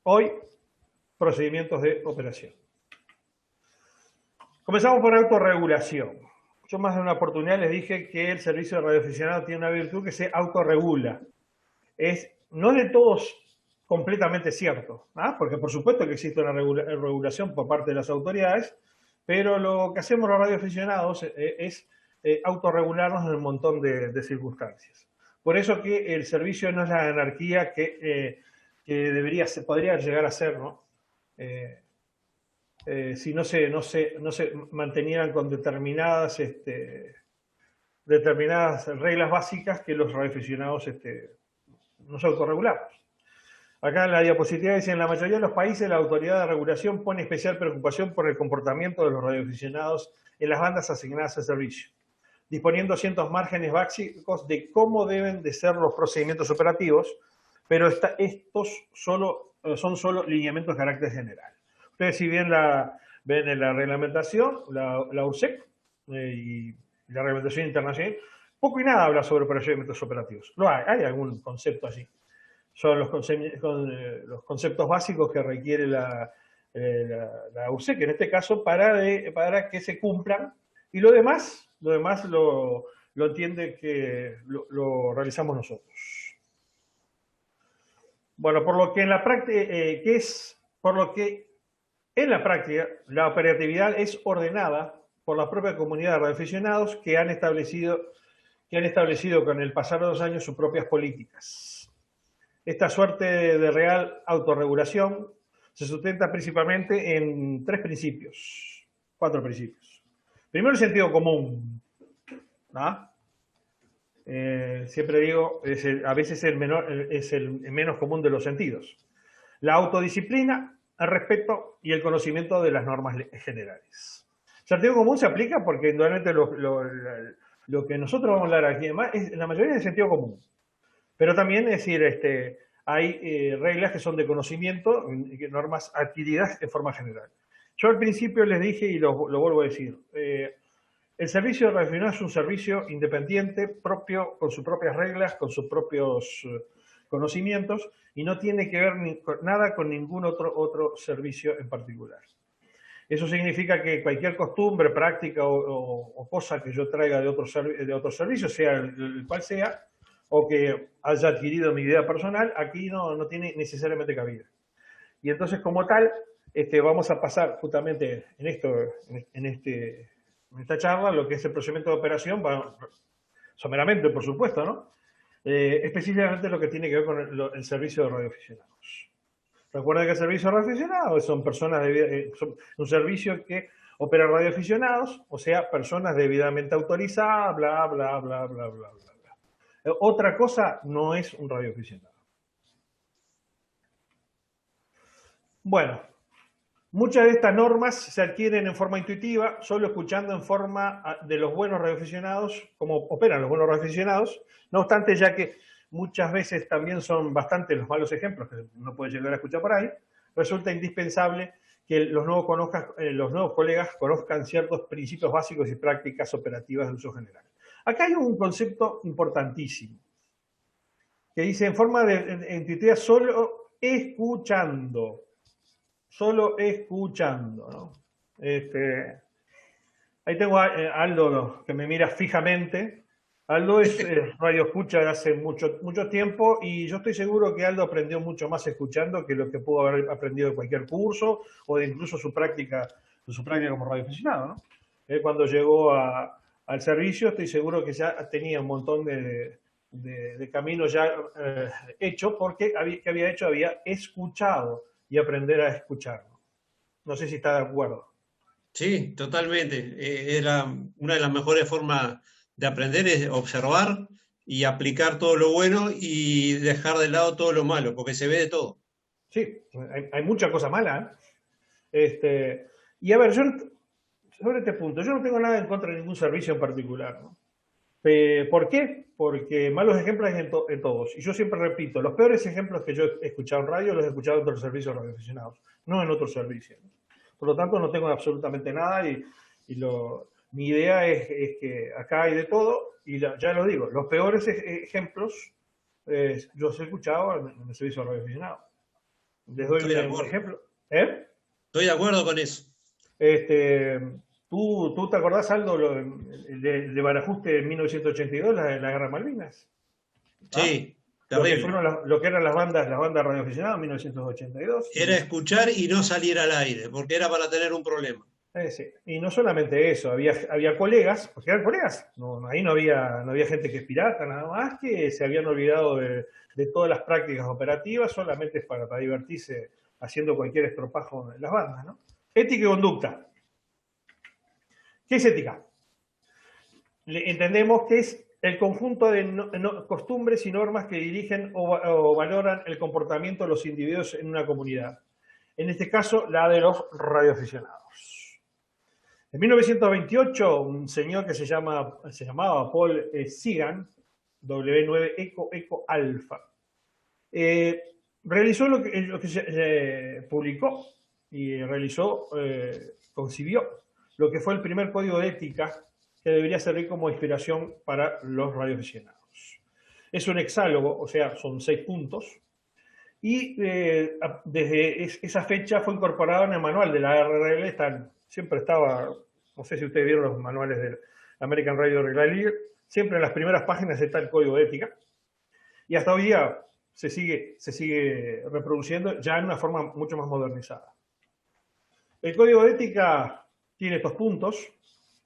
Hoy, procedimientos de operación. Comenzamos por autorregulación. Yo más de una oportunidad les dije que el servicio de radioaficionado tiene una virtud que se autorregula. No de todos completamente cierto, porque por supuesto que existe una regulación por parte de las autoridades, pero lo que hacemos los radioaficionados es autorregularnos en un montón de circunstancias. Por eso que el servicio no es la anarquía que podría llegar a ser, ¿no? Si no se mantenieran con determinadas reglas básicas que los radioaficionados nos autorregulamos. Acá en la diapositiva dice, en la mayoría de los países la autoridad de regulación pone especial preocupación por el comportamiento de los radioaficionados en las bandas asignadas al servicio, disponiendo ciertos márgenes básicos de cómo deben de ser los procedimientos operativos, pero estos son solo lineamientos de carácter general. Ustedes si bien ven en la reglamentación, la URSEC y la reglamentación internacional, poco y nada habla sobre procedimientos operativos. No hay algún concepto allí. Son los conceptos básicos que requiere la URSEC, en este caso, para que se cumplan. Y lo demás lo entiende que lo realizamos nosotros. Bueno, por lo que en la práctica, la operatividad es ordenada por la propia comunidad de radioaficionados que han establecido con el pasar de los años sus propias políticas. Esta suerte de real autorregulación se sustenta principalmente en cuatro principios. Primero, el sentido común. Siempre digo, a veces es el menos común de los sentidos. La autodisciplina, el respeto y el conocimiento de las normas generales. El sentido común se aplica porque indudablemente lo que nosotros vamos a hablar aquí además es la mayoría del sentido común. Pero también, es decir, hay reglas que son de conocimiento, normas adquiridas de forma general. Yo al principio les dije, y lo vuelvo a decir, el servicio de radioaficionado es un servicio independiente, propio, con sus propias reglas, con sus propios conocimientos, y no tiene que ver nada con ningún otro servicio en particular. Eso significa que cualquier costumbre, práctica o cosa que yo traiga de otro servicio, sea el cual sea, o que haya adquirido mi idea personal, aquí no tiene necesariamente cabida. Y entonces, como tal, vamos a pasar justamente en esta charla lo que es el procedimiento de operación, someramente, por supuesto, ¿no? Específicamente lo que tiene que ver con el servicio de radioaficionados. Recuerden que el servicio de radioaficionados son un servicio que opera radioaficionados, o sea, personas debidamente autorizadas, bla, bla, bla, bla, bla, bla. Otra cosa no es un radioaficionado. Bueno, muchas de estas normas se adquieren en forma intuitiva, solo escuchando en forma de los buenos radioaficionados, como operan los buenos radioaficionados. No obstante, ya que muchas veces también son bastante los malos ejemplos que uno puede llegar a escuchar por ahí, resulta indispensable que los nuevos colegas conozcan ciertos principios básicos y prácticas operativas de uso general. Acá hay un concepto importantísimo que dice en forma intuitiva solo escuchando, ¿no? Ahí tengo a Aldo que me mira fijamente. Aldo es radioescucha de hace mucho tiempo y yo estoy seguro que Aldo aprendió mucho más escuchando que lo que pudo haber aprendido de cualquier curso o de incluso su práctica como radioaficionado, ¿no? Cuando llegó al servicio, estoy seguro que ya tenía un montón de camino ya hecho, porque había escuchado y aprender a escuchar. No sé si está de acuerdo. Sí, totalmente. Una de las mejores formas de aprender es observar y aplicar todo lo bueno y dejar de lado todo lo malo, porque se ve de todo. Sí, hay mucha cosa mala. Y a ver, sobre este punto, yo no tengo nada en contra de ningún servicio en particular, ¿no? ¿Por qué? Porque malos ejemplos hay en todos. Y yo siempre repito, los peores ejemplos que yo he escuchado en radio los he escuchado en otros servicios radioaficionados, no en otros servicios. Por lo tanto, no tengo absolutamente nada mi idea es que acá hay de todo y ya lo digo, los peores ejemplos yo los he escuchado en el servicio radioaficionado. Les doy Estoy de un acuerdo. ejemplo. ¿Eh? Estoy de acuerdo con eso. Este, ¿tú te acordás, Aldo, de Barajuste en 1982, la Guerra de Malvinas? ¿Ah? Sí, terrible. Lo que eran las bandas radioaficionadas en 1982. Era escuchar y no salir al aire, porque era para tener un problema. Sí. Y no solamente eso, había colegas, porque eran colegas, ahí no había gente que es pirata, nada más, que se habían olvidado de todas las prácticas operativas, solamente para divertirse haciendo cualquier estropajo en las bandas, ¿no? Ética y conducta. ¿Qué es ética? Entendemos que es el conjunto de costumbres y normas que dirigen o valoran el comportamiento de los individuos en una comunidad. En este caso, la de los radioaficionados. En 1928, un señor que se llamaba Paul Sagan, W9 Eco Alfa, realizó lo que se publicó y concibió lo que fue el primer código de ética que debería servir como inspiración para los radioaficionados. Es un hexálogo, o sea, son 6 puntos, y desde esa fecha fue incorporado en el manual de la ARRL. Siempre estaba, no sé si ustedes vieron los manuales de American Radio Relay League, siempre en las primeras páginas está el código de ética, y hasta hoy día se sigue reproduciendo ya en una forma mucho más modernizada. El código de ética tiene estos puntos.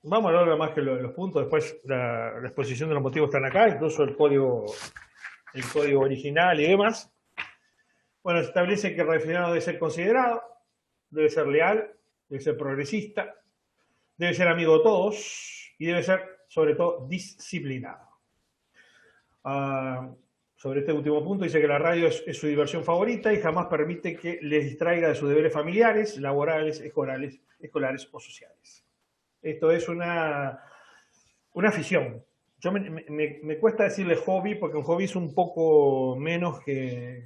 Vamos a hablar más que los puntos, después la exposición de los motivos están acá, incluso el código original y demás. Bueno, establece que el radioaficionado debe ser considerado, debe ser leal, debe ser progresista, debe ser amigo de todos y debe ser, sobre todo, disciplinado. Sobre este último punto dice que la radio es su diversión favorita y jamás permite que les distraiga de sus deberes familiares, laborales, escolares o sociales. Esto es una afición. Me cuesta decirle hobby, porque un hobby es un poco menos que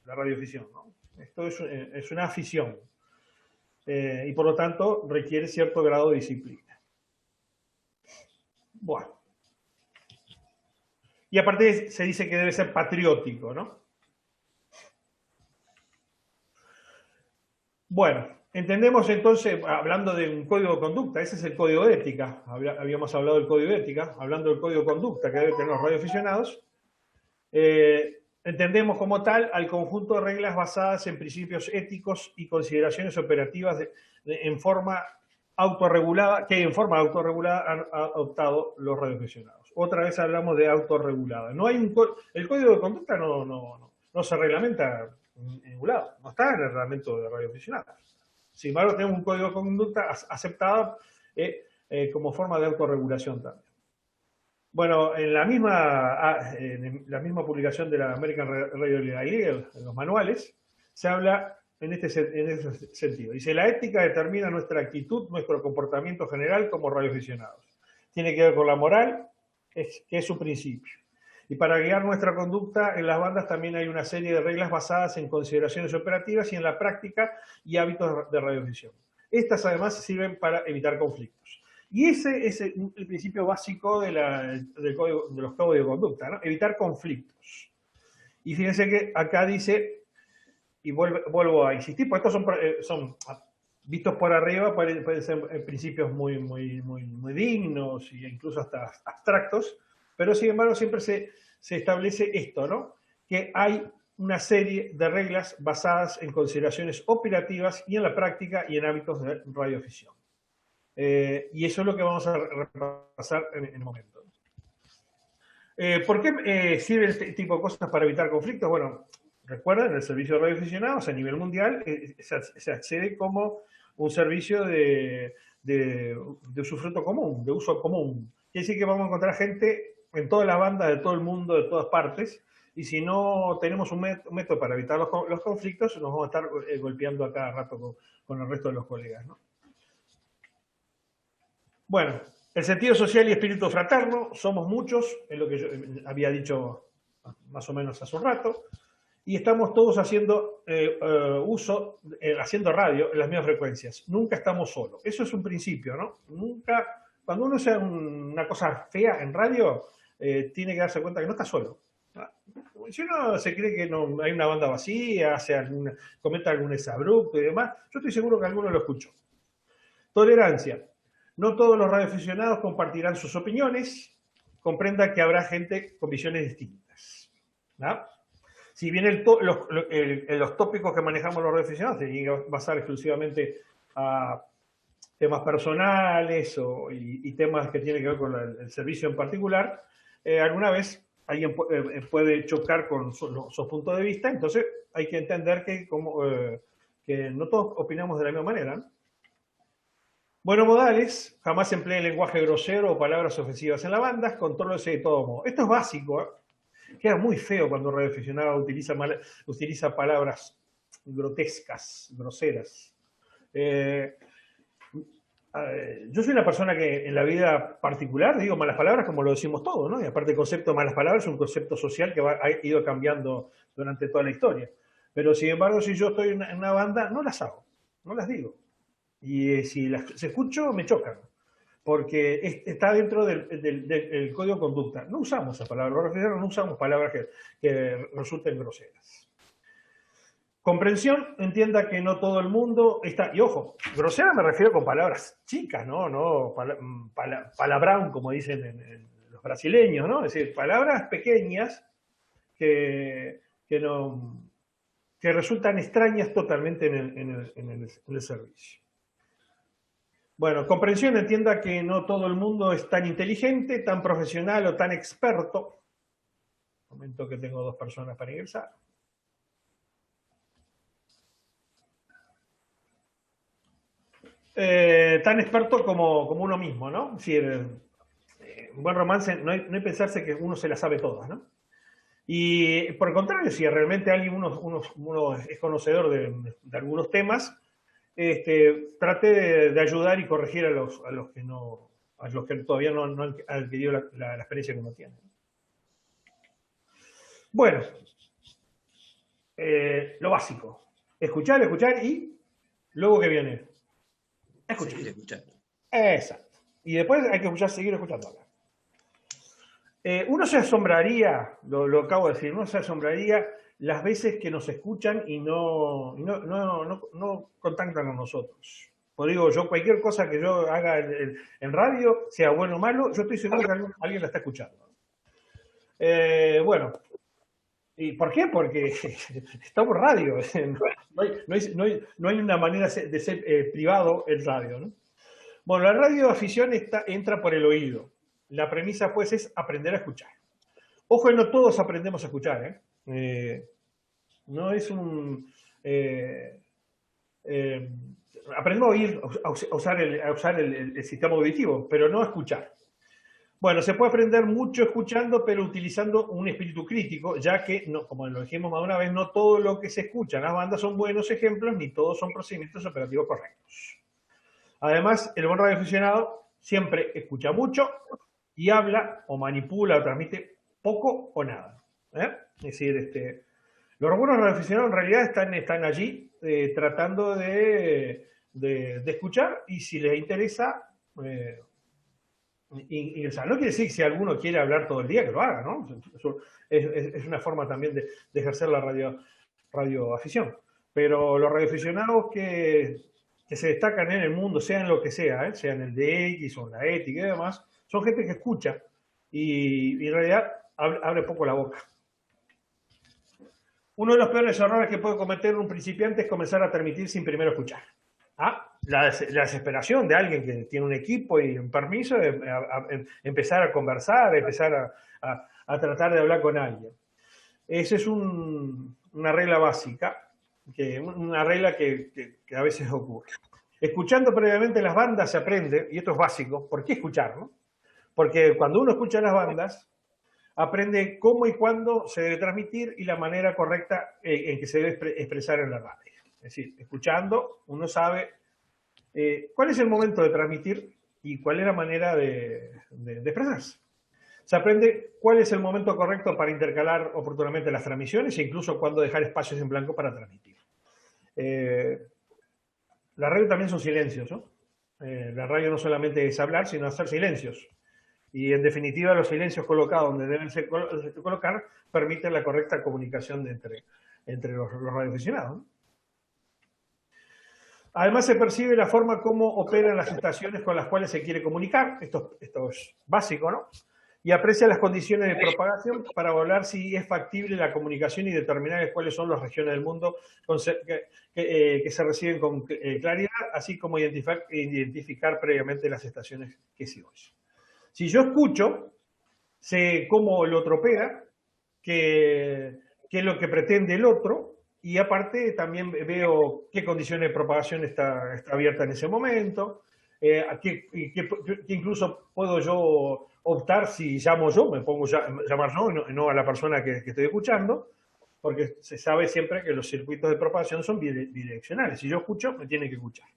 la radioafición, ¿no? Esto es una afición. Y por lo tanto requiere cierto grado de disciplina. Bueno. Y aparte se dice que debe ser patriótico, ¿no? Bueno, entendemos entonces, hablando de un código de conducta, ese es el código de ética. Habíamos hablado del código de ética, hablando del código de conducta que deben tener los radioaficionados. Entendemos como tal al conjunto de reglas basadas en principios éticos y consideraciones operativas en forma autorregulada, que en forma autorregulada han adoptado los radioaficionados. Otra vez hablamos de autorregulada. El código de conducta no se reglamenta en ningún lado, no está en el reglamento de radioaficionados. Sin embargo, tenemos un código de conducta aceptado como forma de autorregulación también. Bueno, en la misma publicación de la American Radio League, en los manuales, se habla en ese sentido. Dice, la ética determina nuestra actitud, nuestro comportamiento general como radioaficionados. Tiene que ver con la moral, que es su principio. Y para guiar nuestra conducta en las bandas también hay una serie de reglas basadas en consideraciones operativas y en la práctica y hábitos de radiodifusión. Estas además sirven para evitar conflictos. Y ese es el principio básico de los códigos de conducta, ¿no? Evitar conflictos. Y fíjense que acá dice, y vuelvo a insistir, porque estos son vistos por arriba, pueden ser principios muy dignos e incluso hasta abstractos, pero sin embargo siempre se establece esto, ¿no? Que hay una serie de reglas basadas en consideraciones operativas y en la práctica y en hábitos de radioafición. Y eso es lo que vamos a repasar en el momento. ¿Por qué sirve este tipo de cosas para evitar conflictos? Bueno, recuerden, el servicio de radioaficionados a nivel mundial se accede como un servicio de usufructo común, de uso común. Quiere decir que vamos a encontrar gente en todas las bandas de todo el mundo, de todas partes, y si no tenemos un método para evitar los conflictos, nos vamos a estar golpeando a cada rato con el resto de los colegas, ¿no? Bueno, el sentido social y espíritu fraterno, somos muchos, es lo que yo había dicho más o menos hace un rato, y estamos todos haciendo haciendo radio en las mismas frecuencias. Nunca estamos solos. Eso es un principio, ¿no? Nunca, cuando uno hace una cosa fea en radio, tiene que darse cuenta que no está solo. Si uno se cree que no hay una banda vacía, cometa algún exabrupto y demás, yo estoy seguro que alguno lo escuchó. Tolerancia. No todos los radioaficionados compartirán sus opiniones. Comprenda que habrá gente con visiones distintas, ¿no? Si bien los tópicos que manejamos los radioaficionados se tienen que basar exclusivamente a temas personales y temas que tienen que ver con el servicio en particular, alguna vez alguien puede chocar con su punto de vista, entonces hay que entender que no todos opinamos de la misma manera, ¿no? Buenos modales, jamás emplee lenguaje grosero o palabras ofensivas en la banda, contrólese de todo modo. Esto es básico, ¿eh? Queda muy feo cuando un radioaficionado utiliza palabras grotescas, groseras. Yo soy una persona que en la vida particular digo malas palabras como lo decimos todos, ¿no? Y aparte el concepto de malas palabras es un concepto social que ha ido cambiando durante toda la historia. Pero sin embargo, si yo estoy en una banda, no las hago, no las digo. Y si las escucho, me chocan, porque está dentro del código de conducta. No usamos esa palabra, los radioaficionados no usamos palabras que resulten groseras. Comprensión, entienda que no todo el mundo está, y ojo, grosera me refiero con palabras chicas, no palabrón, como dicen en los brasileños, ¿no? Es decir, palabras pequeñas que resultan extrañas totalmente en el servicio. Bueno, comprensión, entienda que no todo el mundo es tan inteligente, tan profesional o tan experto. Momento que tengo 2 personas para ingresar. Tan experto como uno mismo, ¿no? Es decir, un buen romance, no hay que pensarse que uno se la sabe todas, ¿no? Y por el contrario, si realmente alguien uno es conocedor de algunos temas, trate de ayudar y corregir a los que todavía no han adquirido la experiencia que uno tiene. Bueno, lo básico. Escuchar y luego que viene. Escuchar. Seguir escuchando. Exacto. Y después hay que seguir escuchando. Uno se asombraría, lo acabo de decir, uno se asombraría las veces que nos escuchan y no contactan con nosotros. Por digo, yo cualquier cosa que yo haga en radio, sea bueno o malo, yo estoy seguro que alguien la está escuchando. Bueno, ¿y por qué? Porque estamos radio. No hay una manera de ser privado en radio, ¿no? Bueno, la radioafición entra por el oído. La premisa, pues, es aprender a escuchar. Ojo, no todos aprendemos a escuchar, ¿eh? No es aprendemos a oír, a usar el sistema auditivo, pero no a escuchar. Bueno, se puede aprender mucho escuchando, pero utilizando un espíritu crítico, ya que, como lo dijimos más de una vez, no todo lo que se escucha en las bandas son buenos ejemplos, ni todos son procedimientos operativos correctos. Además, el buen radioaficionado siempre escucha mucho y habla o manipula o transmite poco o nada, ¿eh? Es decir, los buenos radioaficionados en realidad están allí tratando de escuchar, y si les interesa ingresar. No quiere decir que si alguno quiere hablar todo el día, que lo haga, ¿no? Es una forma también de ejercer la radioafición. Pero los radioaficionados que se destacan en el mundo, sea en lo que sea, sea en el DX o en la ética y demás, son gente que escucha y en realidad abre poco la boca. Uno de los peores errores que puede cometer un principiante es comenzar a transmitir sin primero escuchar. La desesperación de alguien que tiene un equipo y un permiso de empezar a conversar, empezar a tratar de hablar con alguien. Esa es una regla básica, una regla que a veces ocurre. Escuchando previamente las bandas se aprende, y esto es básico. ¿Por qué escuchar, no? Porque cuando uno escucha las bandas, aprende cómo y cuándo se debe transmitir y la manera correcta en que se debe expresar en la radio. Es decir, escuchando, uno sabe cuál es el momento de transmitir y cuál es la manera de expresarse. Se aprende cuál es el momento correcto para intercalar oportunamente las transmisiones e incluso cuándo dejar espacios en blanco para transmitir. La radio también son silencios, ¿no? La radio no solamente es hablar, sino hacer silencios. Y en definitiva, los silencios colocados donde deben colocar permiten la correcta comunicación entre los radioaficionados, ¿no? Además, se percibe la forma como operan las estaciones con las cuales se quiere comunicar, esto es básico, ¿no? Y aprecia las condiciones de propagación para evaluar si es factible la comunicación y determinar cuáles son las regiones del mundo que se reciben con claridad, así como identificar previamente las estaciones que se oyen. Si yo escucho, sé cómo el otro opera, qué es lo que pretende el otro, y aparte también veo qué condiciones de propagación está abierta en ese momento, que incluso puedo yo optar si llamo yo, me pongo a llamar yo y no a la persona que estoy escuchando, porque se sabe siempre que los circuitos de propagación son bidireccionales. Si yo escucho, me tiene que escuchar.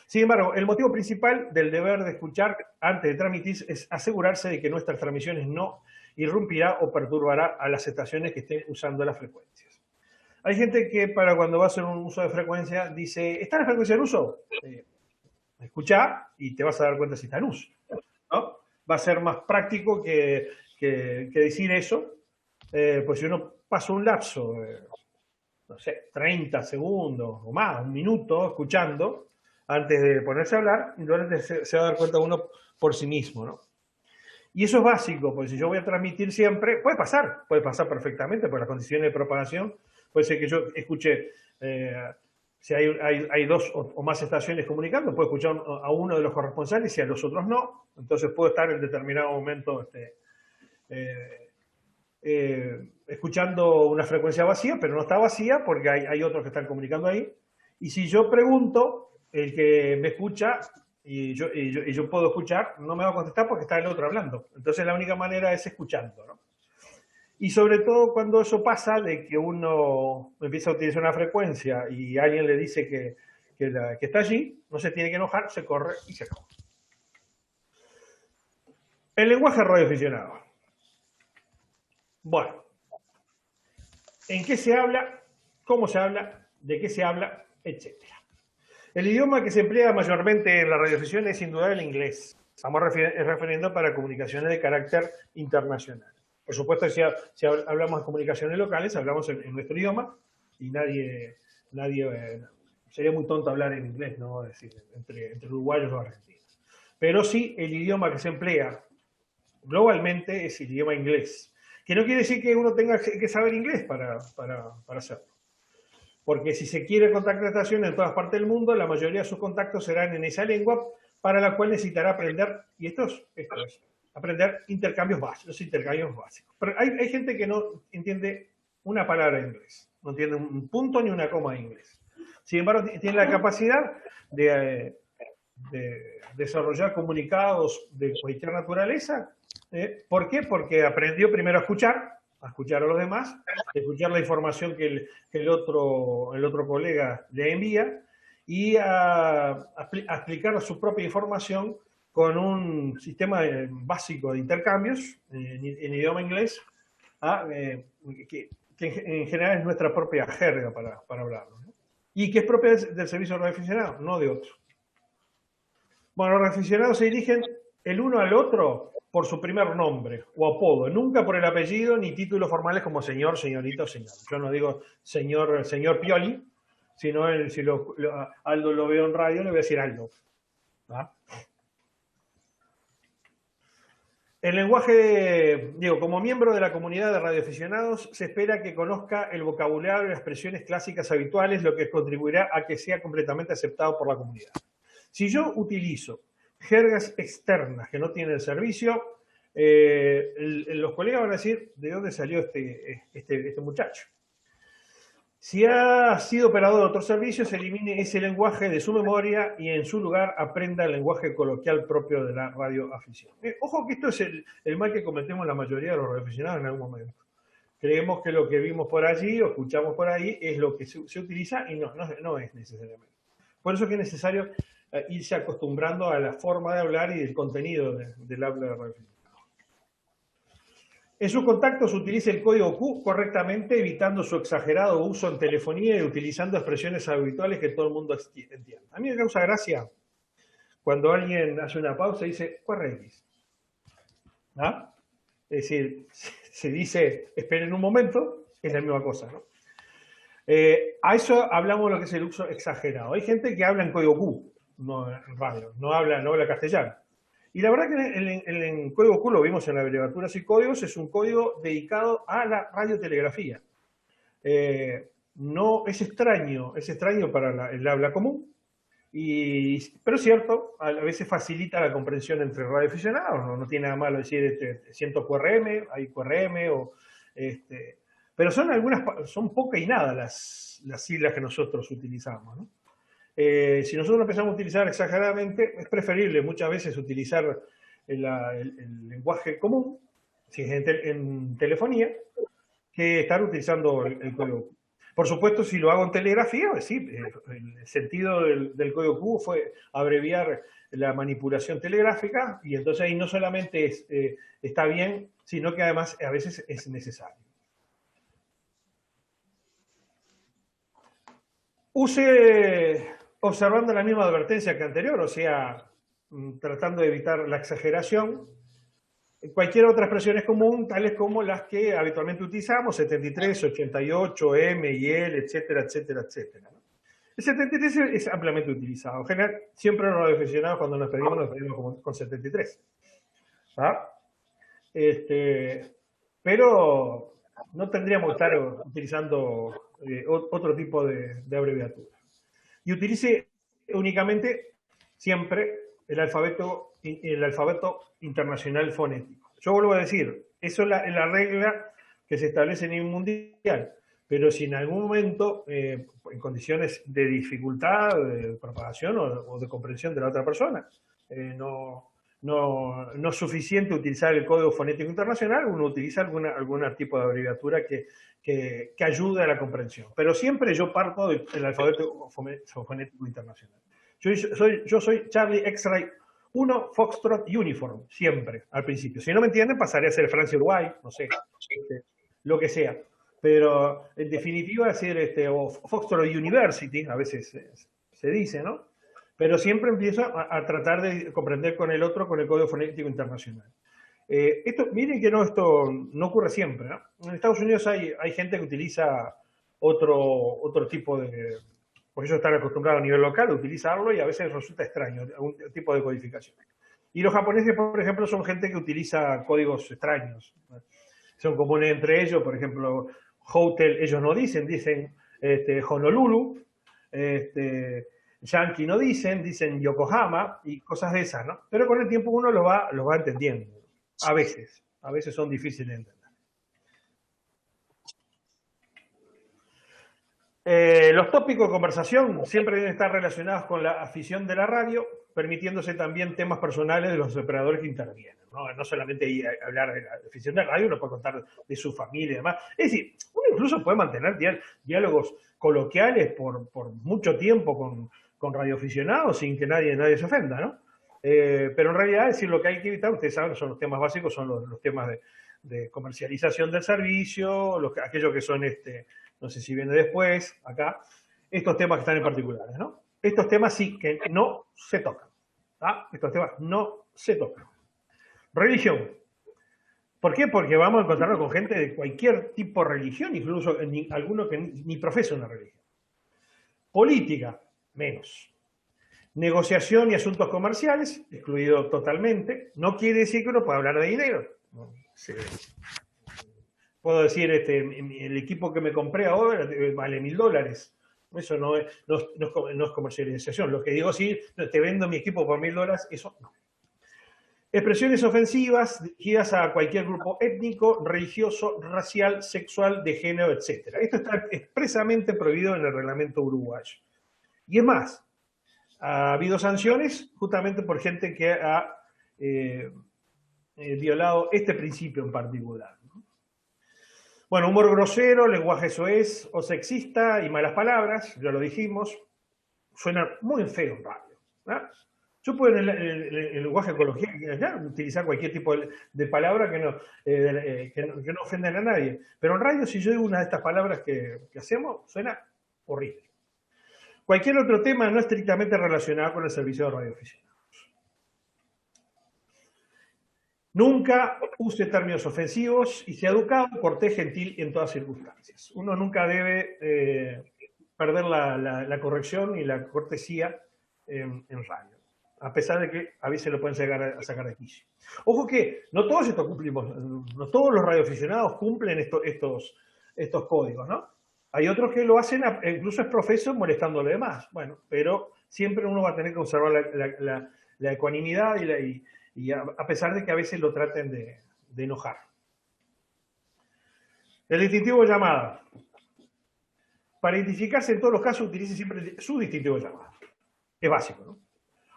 Sin embargo, el motivo principal del deber de escuchar antes de transmitir es asegurarse de que nuestras transmisiones no irrumpirá o perturbará a las estaciones que estén usando las frecuencias. Hay gente que para cuando va a hacer un uso de frecuencia dice, ¿está la frecuencia en uso? Escuchá y te vas a dar cuenta si está en uso, ¿no? Va a ser más práctico que decir eso, pues si uno pasa un lapso, no sé, 30 segundos o más, un minuto escuchando, antes de ponerse a hablar, entonces se va a dar cuenta uno por sí mismo, ¿no? Y eso es básico, porque si yo voy a transmitir siempre, puede pasar perfectamente por las condiciones de propagación. Puede ser que yo escuche, si hay dos o más estaciones comunicando, puedo escuchar a uno de los corresponsales y a los otros no. Entonces puedo estar en determinado momento escuchando una frecuencia vacía, pero no está vacía porque hay otros que están comunicando ahí. Y si yo pregunto, el que me escucha y yo puedo escuchar, no me va a contestar porque está el otro hablando. Entonces la única manera es escuchando, ¿no? Y sobre todo cuando eso pasa de que uno empieza a utilizar una frecuencia y alguien le dice que está allí, no se tiene que enojar, se corre y se acabó. El lenguaje radioaficionado. Bueno, ¿en qué se habla? ¿Cómo se habla? ¿De qué se habla? Etcétera. El idioma que se emplea mayormente en la radioafición es sin duda el inglés. Estamos refiriendo para comunicaciones de carácter internacional. Por supuesto, si hablamos de comunicaciones locales, hablamos en nuestro idioma y nadie sería muy tonto hablar en inglés, ¿no? Es decir, entre uruguayos o argentinos. Pero sí, el idioma que se emplea globalmente es el idioma inglés, que no quiere decir que uno tenga que saber inglés para hacerlo. Porque si se quiere contratación en todas partes del mundo, la mayoría de sus contactos serán en esa lengua para la cual necesitará aprender, y esto es aprender los intercambios básicos. Pero hay gente que no entiende una palabra de inglés, no entiende un punto ni una coma de inglés. Sin embargo, tiene la capacidad de desarrollar comunicados de cualquier naturaleza. ¿Por qué? Porque aprendió primero a escuchar a los demás, a escuchar la información que el otro colega le envía y a explicar su propia información con un sistema básico de intercambios en idioma inglés, que en general es nuestra propia jerga para hablarlo, ¿no? Y que es propia del servicio radioaficionado, no de otro. Bueno, los radioaficionados se dirigen el uno al otro por su primer nombre o apodo, nunca por el apellido ni títulos formales como señor, señorita o señor. Yo no digo señor Pioli, sino si Aldo lo veo en radio, le voy a decir Aldo. ¿Ah? El lenguaje, como miembro de la comunidad de radioaficionados, se espera que conozca el vocabulario y las expresiones clásicas habituales, lo que contribuirá a que sea completamente aceptado por la comunidad. Si yo utilizo jergas externas que no tienen servicio, los colegas van a decir, ¿de dónde salió este muchacho? Si ha sido operador de otro servicio, se elimine ese lenguaje de su memoria y en su lugar aprenda el lenguaje coloquial propio de la radioafición. Ojo que esto es el mal que cometemos la mayoría de los radioaficionados en algún momento. Creemos que lo que vimos por allí o escuchamos por ahí es lo que se utiliza y no es necesariamente. Por eso es que es necesario irse acostumbrando a la forma de hablar y del contenido del habla de radioafición. En sus contactos utilice el código Q correctamente, evitando su exagerado uso en telefonía y utilizando expresiones habituales que todo el mundo entienda. A mí me causa gracia cuando alguien hace una pausa y dice, QRX. ¿Ah? Es decir, se dice, esperen un momento, es la misma cosa, ¿no? A eso hablamos de lo que es el uso exagerado. Hay gente que habla en código Q, no en radio, no habla castellano. Y la verdad que en código Q, lo vimos en la abreviaturas y códigos, es un código dedicado a la radiotelegrafía. No es extraño para el habla común, pero es cierto, a veces facilita la comprensión entre radioaficionados, no tiene nada malo decir siento QRM, hay QRM, pero son poca y nada las siglas que nosotros utilizamos, ¿no? Si nosotros empezamos a utilizar exageradamente, es preferible muchas veces utilizar el lenguaje común, si es en telefonía, que estar utilizando el código Q. Por supuesto, si lo hago en telegrafía, pues sí, el sentido del código Q fue abreviar la manipulación telegráfica, y entonces ahí no solamente está bien, sino que además a veces es necesario. Use observando la misma advertencia que anterior, o sea, tratando de evitar la exageración. Cualquier otra expresión es común, tales como las que habitualmente utilizamos, 73, 88, M y L, etcétera, etcétera, etcétera. El 73 es ampliamente utilizado. En general, siempre los radioaficionados cuando nos pedimos con 73. ¿Ah? Pero no tendríamos que estar utilizando otro tipo de abreviatura. Y utilice únicamente siempre el alfabeto internacional fonético. Yo vuelvo a decir, eso es la regla que se establece a nivel mundial, pero si en algún momento, en condiciones de dificultad, de propagación o de comprensión de la otra persona, no es suficiente utilizar el código fonético internacional, uno utiliza algún tipo de abreviatura que ayude a la comprensión. Pero siempre yo parto del alfabeto fonético internacional. Yo soy Charlie X-Ray 1 Foxtrot Uniform, siempre, al principio. Si no me entienden, pasaré a ser Francia Uruguay, no sé, lo que sea. Pero en definitiva, o Foxtrot University, a veces se dice, ¿no? Pero siempre empiezo a tratar de comprender con el otro, con el código fonético internacional. Miren que esto no ocurre siempre, ¿no? En Estados Unidos hay gente que utiliza otro tipo de... Porque ellos están acostumbrados a nivel local a utilizarlo y a veces resulta extraño, algún tipo de codificación. Y los japoneses, por ejemplo, son gente que utiliza códigos extraños. Son comunes entre ellos, por ejemplo, hotel, ellos no dicen Honolulu, Yankee no dicen Yokohama y cosas de esas, ¿no? Pero con el tiempo uno lo va entendiendo. A veces son difíciles de entender. Los tópicos de conversación siempre deben estar relacionados con la afición de la radio, permitiéndose también temas personales de los operadores que intervienen. No solamente hablar de la afición de la radio, uno puede contar de su familia y demás. Es decir, uno incluso puede mantener diálogos coloquiales por mucho tiempo con radioaficionados sin que nadie se ofenda, ¿no? Pero en realidad, es decir, lo que hay que evitar, ustedes saben, son los temas básicos, son los temas de comercialización del servicio, aquellos que son no sé si viene después, acá, estos temas que están en particulares, ¿no? Estos temas sí que no se tocan. ¿Ah? Estos temas no se tocan. Religión. ¿Por qué? Porque vamos a encontrarnos con gente de cualquier tipo de religión, incluso alguno que ni profesa una religión. Política, menos. Negociación y asuntos comerciales, excluido totalmente. No quiere decir que uno pueda hablar de dinero. No, sí. Puedo decir, el equipo que me compré ahora vale $1000. Eso no es comercialización. Lo que digo, sí, te vendo mi equipo por $1000, eso no. Expresiones ofensivas dirigidas a cualquier grupo étnico, religioso, racial, sexual, de género, etc. Esto está expresamente prohibido en el reglamento uruguayo. Y es más, ha habido sanciones justamente por gente que ha violado este principio en particular. Bueno, humor grosero, lenguaje soez o sexista y malas palabras, ya lo dijimos, suena muy feo en radio, ¿no? Yo puedo en el lenguaje coloquial utilizar cualquier tipo de palabra que no ofendan a nadie, pero en radio si yo digo una de estas palabras que hacemos, suena horrible. Cualquier otro tema no estrictamente relacionado con el servicio de radioaficionados. Nunca use términos ofensivos y sea educado, cortés, gentil en todas circunstancias. Uno nunca debe perder la corrección y la cortesía en radio, a pesar de que a veces lo pueden llegar a sacar de quicio. Ojo que no todos estos cumplimos, no todos los radioaficionados cumplen estos códigos, ¿no? Hay otros que lo hacen, incluso es profeso, molestando a los demás. Bueno, pero siempre uno va a tener que conservar la ecuanimidad y a pesar de que a veces lo traten de enojar. El distintivo de llamada. Para identificarse en todos los casos, utilice siempre su distintivo de llamada. Es básico, ¿no?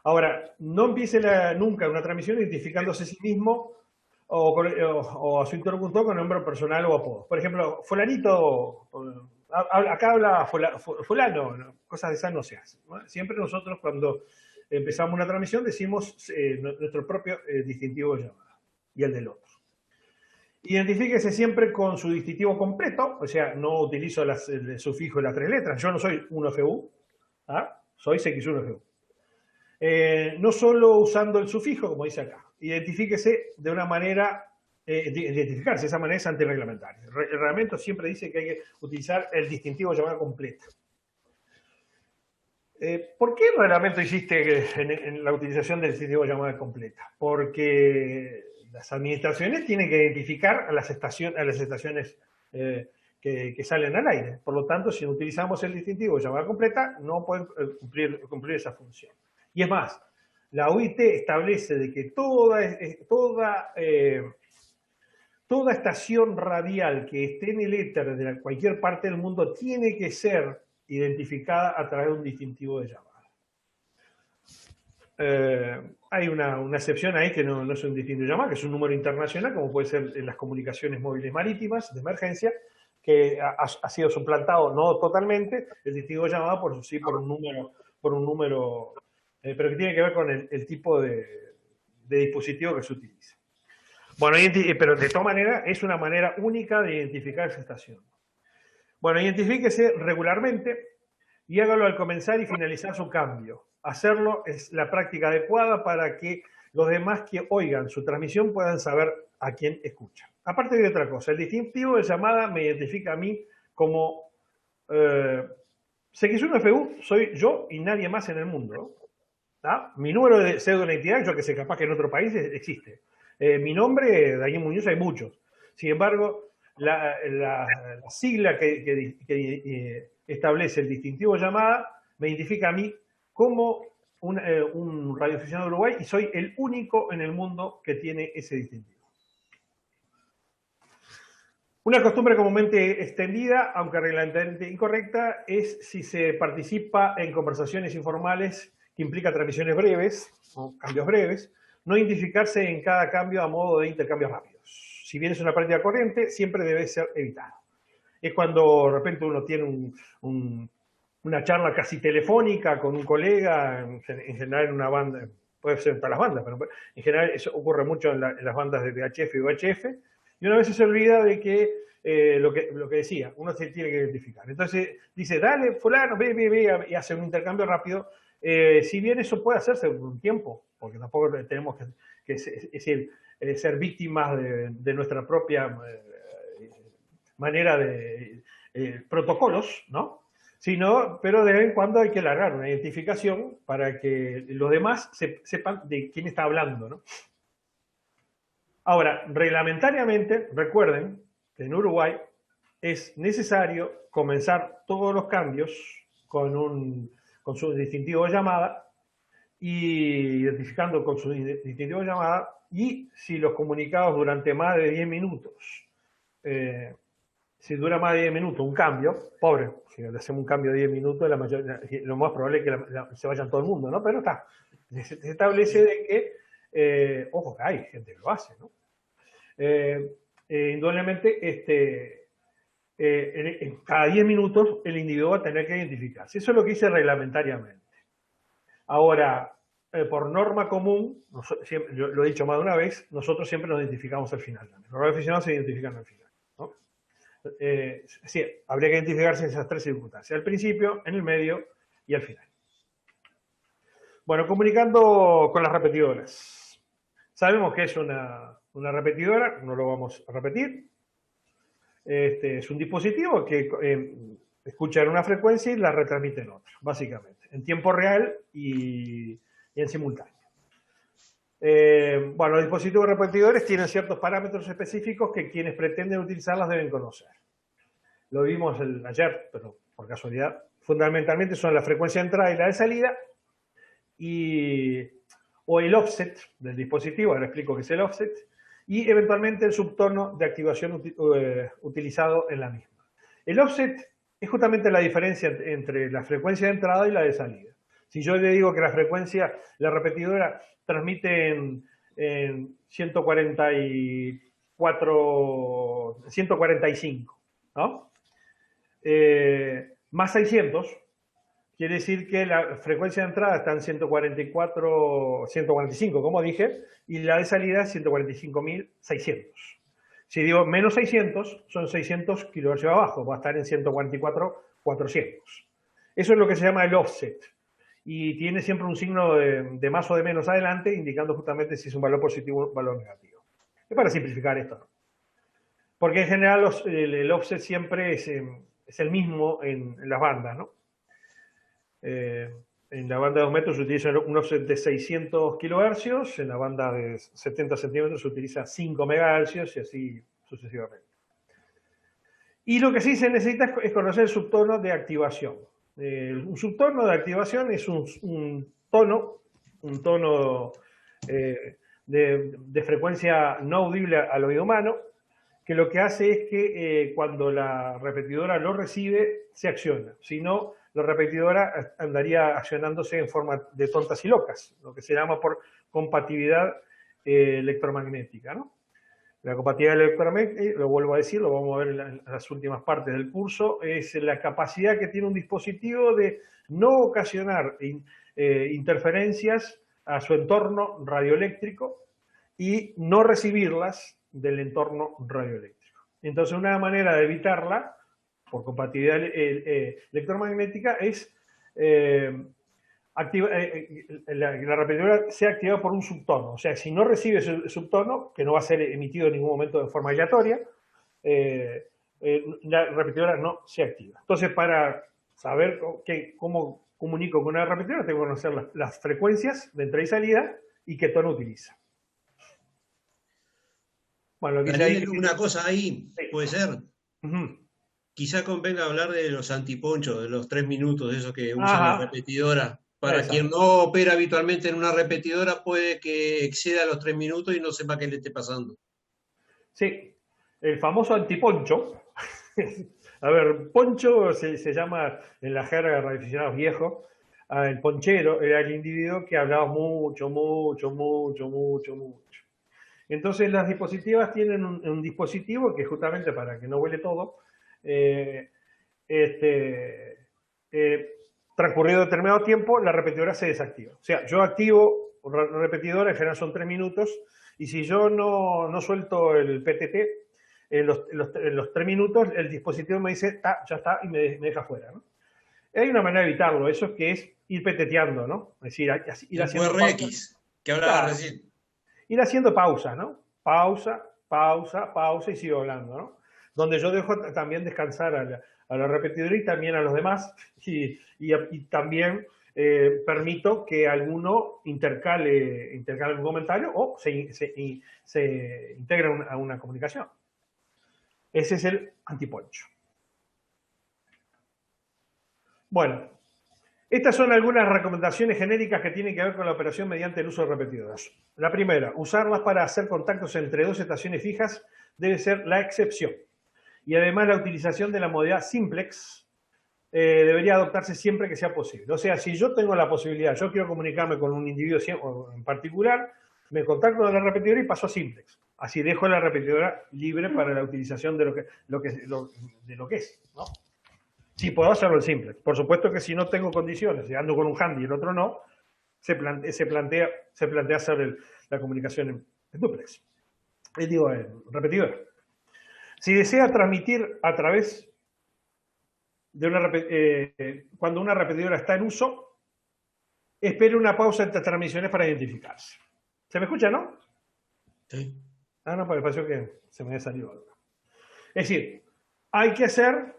Ahora, no empiece nunca una transmisión identificándose a sí mismo o a su interlocutor con nombre personal o apodo. Por ejemplo, fulanito, acá habla fulano, ¿no? Cosas de esas no se hacen, ¿no? Siempre nosotros cuando empezamos una transmisión decimos nuestro propio distintivo de llamada y el del otro. Identifíquese siempre con su distintivo completo, o sea, no utilizo el sufijo de las 3 letras. Yo no soy 1FU, ¿ah? Soy CX1FU. No solo usando el sufijo, como dice acá. Identifíquese de una manera, identificarse de esa manera es antirreglamentario. El reglamento siempre dice que hay que utilizar el distintivo de llamada completa. ¿Por qué el reglamento insiste en la utilización del distintivo de llamada completa? Porque las administraciones tienen que identificar a las estaciones que salen al aire. Por lo tanto, si no utilizamos el distintivo de llamada completa, no pueden cumplir esa función. Y es más, la OIT establece de que toda estación radial que esté en el éter de cualquier parte del mundo tiene que ser identificada a través de un distintivo de llamada. Hay una excepción ahí que no es un distintivo de llamada, que es un número internacional, como puede ser en las comunicaciones móviles marítimas de emergencia, que ha sido suplantado, no totalmente, el distintivo de llamada por un número, pero que tiene que ver con el tipo de dispositivo que se utiliza. Bueno, pero de todas maneras es una manera única de identificar esa estación. Bueno, identifíquese regularmente y hágalo al comenzar y finalizar su cambio. Hacerlo es la práctica adecuada para que los demás que oigan su transmisión puedan saber a quién escuchan. Aparte de otra cosa, el distintivo de llamada me identifica a mí como CX1FU, soy yo y nadie más en el mundo. ¿Ah? Mi número de cédula de identidad, yo que sé, capaz que en otro país existe. Mi nombre, Daniel Muñoz, hay muchos. Sin embargo, la sigla que establece el distintivo de llamada me identifica a mí como un radioaficionado de Uruguay y soy el único en el mundo que tiene ese distintivo. Una costumbre comúnmente extendida, aunque reglamentariamente incorrecta, es si se participa en conversaciones informales que implican transmisiones breves o cambios breves, no identificarse en cada cambio a modo de intercambios rápidos. Si bien es una práctica corriente, siempre debe ser evitado. Es cuando de repente uno tiene una charla casi telefónica con un colega, en general en una banda, puede ser en todas las bandas, pero en general eso ocurre mucho en las bandas de VHF y UHF, y una vez se olvida de que lo que decía, uno se tiene que identificar. Entonces dice, dale, fulano, ve, y hace un intercambio rápido. Si bien eso puede hacerse por un tiempo, porque tampoco tenemos que ser víctimas de nuestra propia manera de protocolos, ¿no? Pero de vez en cuando hay que alargar una identificación para que los demás sepan de quién está hablando, ¿no? Ahora, reglamentariamente, recuerden que en Uruguay es necesario comenzar todos los cambios con su distintivo de llamada y identificando con su distintivo de llamada, y si los comunicados durante más de 10 minutos, si dura más de 10 minutos un cambio, pobre, si le hacemos un cambio de 10 minutos, lo más probable es que se vayan todo el mundo, ¿no? Pero está, se establece de que, ojo, que hay gente que lo hace, ¿no? Indudablemente, cada 10 minutos el individuo va a tener que identificarse. Eso es lo que dice reglamentariamente. Ahora, por norma común, yo lo he dicho más de una vez, nosotros siempre nos identificamos al final. Los radioaficionados se identifican al final, ¿no? Sí, habría que identificarse en esas 3 circunstancias: al principio, en el medio y al final. Bueno, comunicando con las repetidoras. Sabemos que es una Una repetidora, no lo vamos a repetir, es un dispositivo que escucha en una frecuencia y la retransmite en otra, básicamente, en tiempo real y en simultáneo. Bueno, los dispositivos repetidores tienen ciertos parámetros específicos que quienes pretenden utilizarlas deben conocer. Lo vimos ayer, pero por casualidad. Fundamentalmente son la frecuencia de entrada y la de salida, o el offset del dispositivo, ahora explico qué es el offset, y eventualmente el subtono de activación utilizado en la misma. El offset es justamente la diferencia entre la frecuencia de entrada y la de salida. Si yo le digo que la repetidora transmite en 145, ¿no? Más 600, quiere decir que la frecuencia de entrada está en 145, como dije, y la de salida es 145.600. Si digo menos 600, son 600 kHz abajo, va a estar en 144.400. Eso es lo que se llama el offset. Y tiene siempre un signo de más o de menos adelante, indicando justamente si es un valor positivo o un valor negativo. Es para simplificar esto, ¿no? Porque en general el offset siempre es el mismo en las bandas, ¿no? En la banda de 2 metros se utiliza un offset de 600 kHz, en la banda de 70 centímetros se utiliza 5 MHz y así sucesivamente. Y lo que sí se necesita es conocer el subtono de activación. Un subtono de activación es un tono de frecuencia no audible al oído humano, que lo que hace es que cuando la repetidora lo recibe, se acciona. Si no, la repetidora andaría accionándose en forma de tontas y locas, lo que se llama por compatibilidad electromagnética, ¿no? La compatibilidad electromagnética, lo vuelvo a decir, lo vamos a ver en las últimas partes del curso, es la capacidad que tiene un dispositivo de no ocasionar interferencias a su entorno radioeléctrico y no recibirlas del entorno radioeléctrico. Entonces, una manera de evitarla, por compatibilidad electromagnética, es la repetidora sea activada por un subtono. O sea, si no recibe ese subtono, que no va a ser emitido en ningún momento de forma aleatoria, la repetidora no se activa. Entonces, para saber cómo comunico con una repetidora, tengo que conocer las frecuencias de entrada y salida y qué tono utiliza. Bueno, Daniel, una cosa ahí, sí. Puede ser. Quizá convenga hablar de los antiponchos, de los 3 minutos, de esos que usan la repetidora. Para quien no opera habitualmente en una repetidora, puede que exceda los 3 minutos y no sepa qué le esté pasando. Sí, el famoso antiponcho. A ver, poncho se llama en la jerga de radioaficionados viejos. El ponchero era el individuo que hablaba mucho. Entonces las dispositivas tienen un dispositivo que justamente para que no huele todo, transcurrido determinado tiempo, la repetidora se desactiva. O sea, yo activo la repetidora, en general son 3 minutos, y si yo no suelto el PTT, en los 3 minutos el dispositivo me dice, ya está, y me deja fuera, ¿no? Hay una manera de evitarlo, eso es que es ir peteteando, ¿no? Es decir, ir haciendo QRX, que hablaba recién. Ir haciendo pausas, ¿no? Pausa y sigo hablando, ¿no? Donde yo dejo también descansar a la repetidora y también a los demás y también permito que alguno intercale un comentario o se integre a una comunicación. Ese es el antiponcho. Bueno, estas son algunas recomendaciones genéricas que tienen que ver con la operación mediante el uso de repetidoras. La primera, usarlas para hacer contactos entre 2 estaciones fijas debe ser la excepción. Y además la utilización de la modalidad simplex debería adoptarse siempre que sea posible. O sea, si yo tengo la posibilidad, yo quiero comunicarme con un individuo en particular, me contacto con la repetidora y paso a simplex. Así dejo la repetidora libre para la utilización de lo que es, ¿no? Sí, puedo hacerlo en simplex. Por supuesto que si no tengo condiciones, si ando con un handy y el otro no, se plantea hacer la comunicación en duplex. En repetidora. Si desea transmitir a través de cuando una repetidora está en uso, espere una pausa entre transmisiones para identificarse. ¿Se me escucha, no? Sí. Ah, no, porque me pareció que se me había salido algo. Es decir, hay que hacer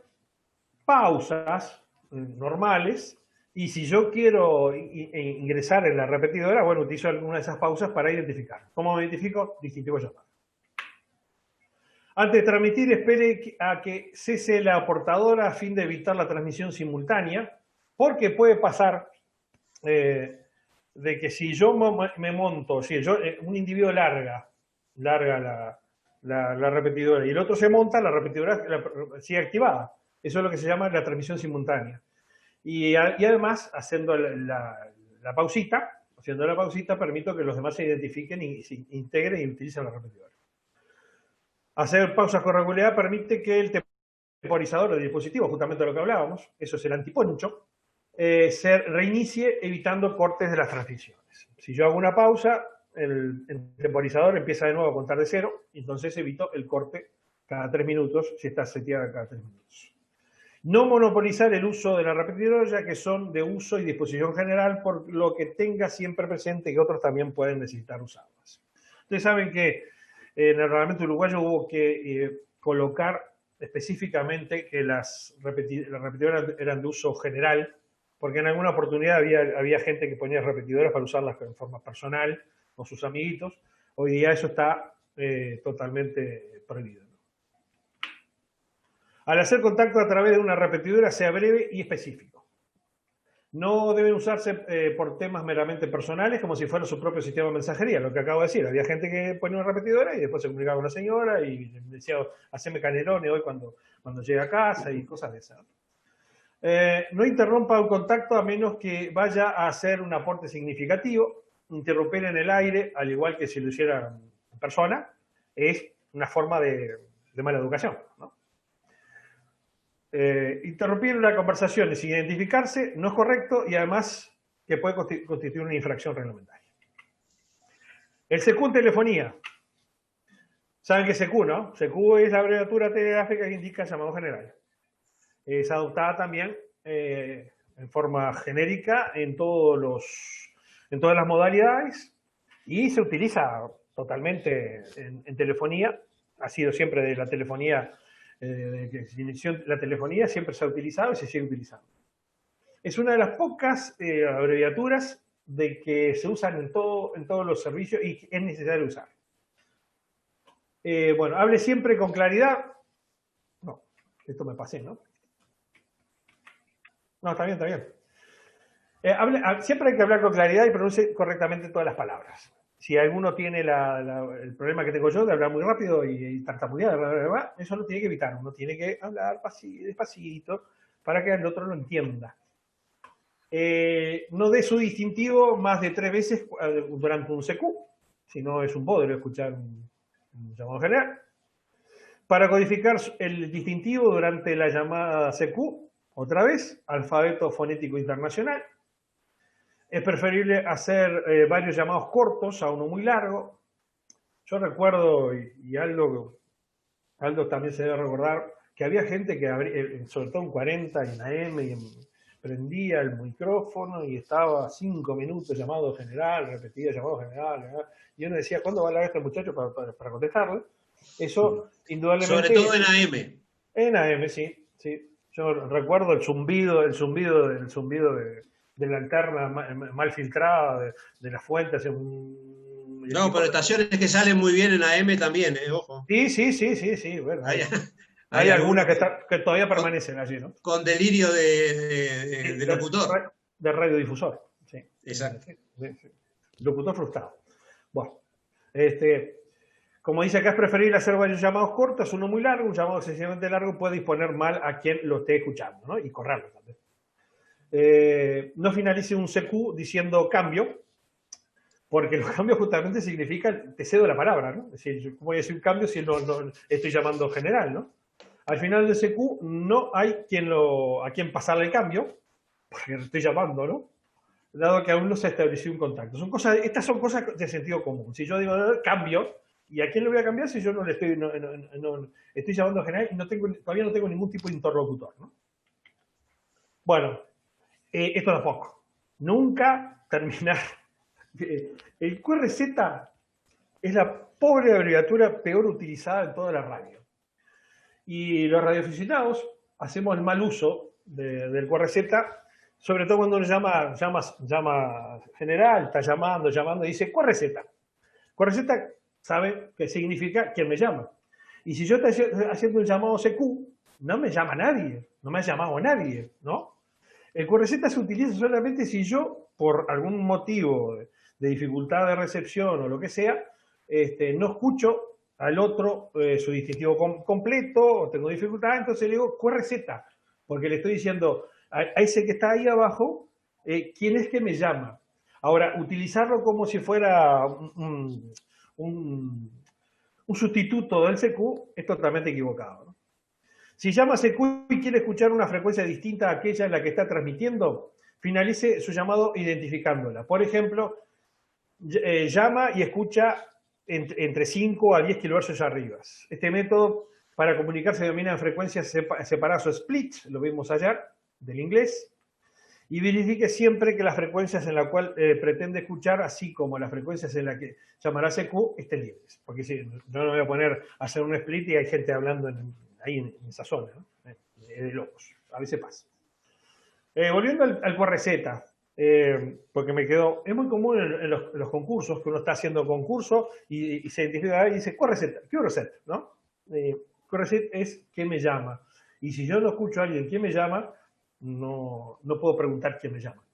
pausas normales y si yo quiero ingresar en la repetidora, bueno, utilizo alguna de esas pausas para identificar. ¿Cómo me identifico? Distintivo llamado. Antes de transmitir, espere a que cese la portadora a fin de evitar la transmisión simultánea, porque puede pasar de que si yo me monto, si yo, un individuo larga la repetidora y el otro se monta, la repetidora sigue activada. Eso es lo que se llama la transmisión simultánea. Y además, haciendo la pausita, permito que los demás se identifiquen y se integren y utilicen la repetidora. Hacer pausas con regularidad permite que el temporizador del dispositivo, justamente de lo que hablábamos, eso es el antiponcho, se reinicie evitando cortes de las transmisiones. Si yo hago una pausa, el temporizador empieza de nuevo a contar de cero, y entonces evito el corte cada 3 minutos, si está seteada cada 3 minutos. No monopolizar el uso de la repetidora, ya que son de uso y disposición general, por lo que tenga siempre presente que otros también pueden necesitar usarlas. Ustedes saben que en el reglamento uruguayo hubo que colocar específicamente que las repetidoras eran de uso general, porque en alguna oportunidad había gente que ponía repetidoras para usarlas en forma personal con sus amiguitos. Hoy día eso está totalmente prohibido. Al hacer contacto a través de una repetidora, sea breve y específico. No deben usarse por temas meramente personales, como si fuera su propio sistema de mensajería, lo que acabo de decir. Había gente que ponía una repetidora y después se comunicaba con una señora y decía, haceme canelones hoy cuando llegue a casa y cosas de esas. No interrumpa un contacto a menos que vaya a hacer un aporte significativo. Interrumpir en el aire, al igual que si lo hiciera en persona, es una forma de mala educación, ¿no? Interrumpir una conversación sin identificarse no es correcto y además que puede constituir una infracción reglamentaria. El CQ en telefonía. ¿Saben qué es CQ, no? CQ es la abreviatura telegráfica que indica llamado general. Es adoptada también en forma genérica en todas las modalidades y se utiliza totalmente en telefonía. Ha sido siempre de la telefonía. La telefonía siempre se ha utilizado y se sigue utilizando. Es una de las pocas abreviaturas de que se usan en todos los servicios y que es necesario usar. Bueno, hable siempre con claridad. No, esto me pasé, ¿no? No, está bien, está bien. Siempre hay que hablar con claridad y pronuncie correctamente todas las palabras. Si alguno tiene el problema que tengo yo de hablar muy rápido y tartamudear, eso lo tiene que evitar. Uno tiene que hablar despacito para que el otro lo entienda. No dé su distintivo más de 3 veces durante un CQ, si no es un bodrio escuchar un llamado general. Para codificar el distintivo durante la llamada CQ, otra vez, alfabeto fonético internacional. Es preferible hacer varios llamados cortos a uno muy largo. Yo recuerdo, y Aldo también se debe recordar, que había gente que sobre todo en 40 y en AM, prendía el micrófono y estaba 5 minutos llamado general, repetía llamado general, y uno decía, ¿cuándo va a hablar este muchacho para contestarle? Eso, indudablemente... Sobre todo en AM. En AM, sí. Yo recuerdo el zumbido de la alterna mal filtrada, de las fuentes. No, pero estaciones que salen muy bien en AM también, ojo. Sí. Bueno, hay algunas que todavía permanecen allí, ¿no? Con delirio de locutor. De radiodifusor, sí. Exacto. Sí. Locutor frustrado. Bueno, como dice acá, es preferible hacer varios llamados cortos, uno muy largo, un llamado excesivamente largo puede disponer mal a quien lo esté escuchando, ¿no? Y correrlo también. No finalice un CQ diciendo cambio, porque los cambios justamente significan te cedo la palabra, ¿no? Es decir, ¿cómo voy a decir un cambio si no estoy llamando general, ¿no? Al final del CQ no hay a quien pasarle el cambio, porque lo estoy llamando, ¿no? Dado que aún no se ha establecido un contacto. Estas son cosas de sentido común. Si yo digo cambio, ¿y a quién le voy a cambiar si yo no le estoy llamando general y todavía no tengo ningún tipo de interlocutor, ¿no? Bueno, esto tampoco. Nunca terminar. El QRZ Es la pobre abreviatura peor utilizada en toda la radio. Y los radioaficionados hacemos el mal uso del QRZ, sobre todo cuando uno llama general, está llamando, y dice QRZ. QRZ sabe que significa quien me llama. Y si yo estoy haciendo un llamado CQ, no me llama nadie, no me ha llamado nadie, ¿no? El QRZ se utiliza solamente si yo, por algún motivo de dificultad de recepción o lo que sea, no escucho al otro su distintivo completo o tengo dificultad, entonces le digo QRZ, porque le estoy diciendo a ese que está ahí abajo, quién es que me llama. Ahora, utilizarlo como si fuera un sustituto del CQ es totalmente equivocado, ¿no? Si llama CQ y quiere escuchar una frecuencia distinta a aquella en la que está transmitiendo, finalice su llamado identificándola. Por ejemplo, llama y escucha entre 5 a 10 kHz arriba. Este método para comunicar se denomina frecuencias separadas o split, lo vimos ayer, del inglés, y verifique siempre que las frecuencias en la cual pretende escuchar, así como las frecuencias en las que llamará CQ, estén libres. Porque si yo no me voy a poner a hacer un split y hay gente hablando ahí en esa zona, ¿no? De locos. A veces pasa. Volviendo al QRZ, porque me quedó, es muy común en los concursos, que uno está haciendo concurso y se identifica y dice QRZ, ¿no? QRZ es ¿quién me llama? Y si yo no escucho a alguien ¿quién me llama? No puedo preguntar quién me llama.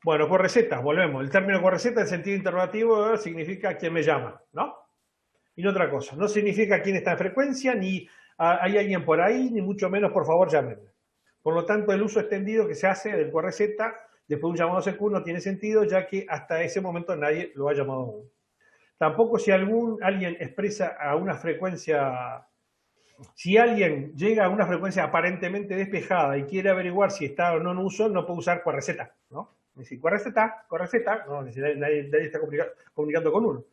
Bueno, QRZ, volvemos. El término QRZ en sentido interrogativo significa quién me llama, ¿no? Y no otra cosa. No significa quién está en frecuencia, ni hay alguien por ahí, ni mucho menos, por favor, llámenme. Por lo tanto, el uso extendido que se hace del QRZ después de un llamado CQ no tiene sentido, ya que hasta ese momento nadie lo ha llamado aún. Tampoco si alguien expresa a una frecuencia, si alguien llega a una frecuencia aparentemente despejada y quiere averiguar si está o no en uso, no puede usar QRZ, ¿no? Decir QRZ, no, nadie está comunicando con uno.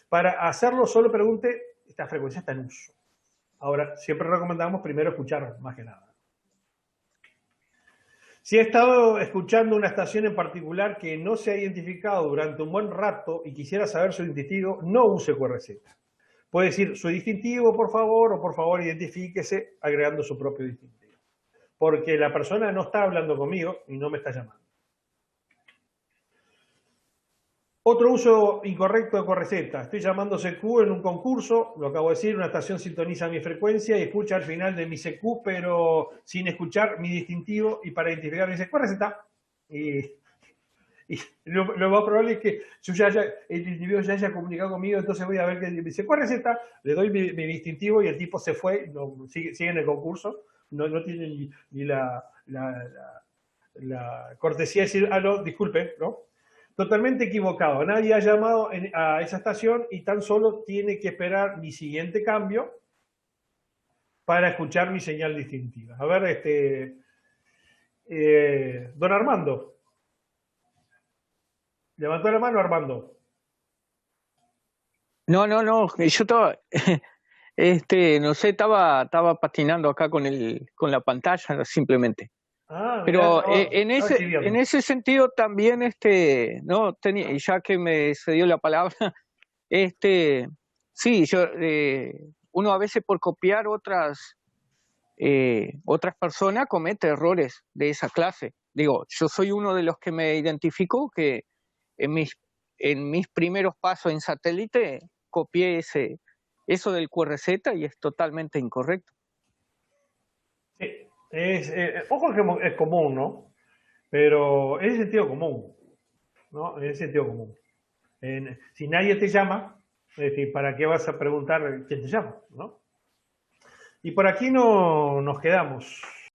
Para hacerlo, solo pregunte, ¿esta frecuencia está en uso? Ahora, siempre recomendamos primero escuchar, más que nada. Si ha estado escuchando una estación en particular que no se ha identificado durante un buen rato y quisiera saber su distintivo, no use QRZ. Puede decir su distintivo, por favor, o por favor identifíquese agregando su propio distintivo. Porque la persona no está hablando conmigo y no me está llamando. Otro uso incorrecto de QRZ. Estoy llamando CQ en un concurso, lo acabo de decir, una estación sintoniza mi frecuencia y escucha al final de mi CQ, pero sin escuchar mi distintivo, y para identificar dice QRZ. Y lo más probable es que el individuo ya haya comunicado conmigo, entonces voy a ver que me dice QRZ, le doy mi distintivo y el tipo se fue, no, sigue en el concurso, no tiene ni la cortesía de decir, no, disculpe, ¿no? Totalmente equivocado. Nadie ha llamado a esa estación y tan solo tiene que esperar mi siguiente cambio para escuchar mi señal distintiva. A ver, don Armando. Levantó la mano, Armando. No, yo estaba, no sé, estaba patinando acá con la pantalla, simplemente. Pero en ese sentido también, no tenía, ya que me cedió la palabra, sí, uno a veces por copiar otras personas comete errores de esa clase. Digo, yo soy uno de los que me identificó que en mis primeros pasos en satélite copié eso del QRZ y es totalmente incorrecto. Sí. Ojo que es común, ¿no? Pero es sentido común, ¿no? Es sentido común. Si nadie te llama, es decir, ¿para qué vas a preguntar quién te llama, ¿no? Y por aquí no nos quedamos.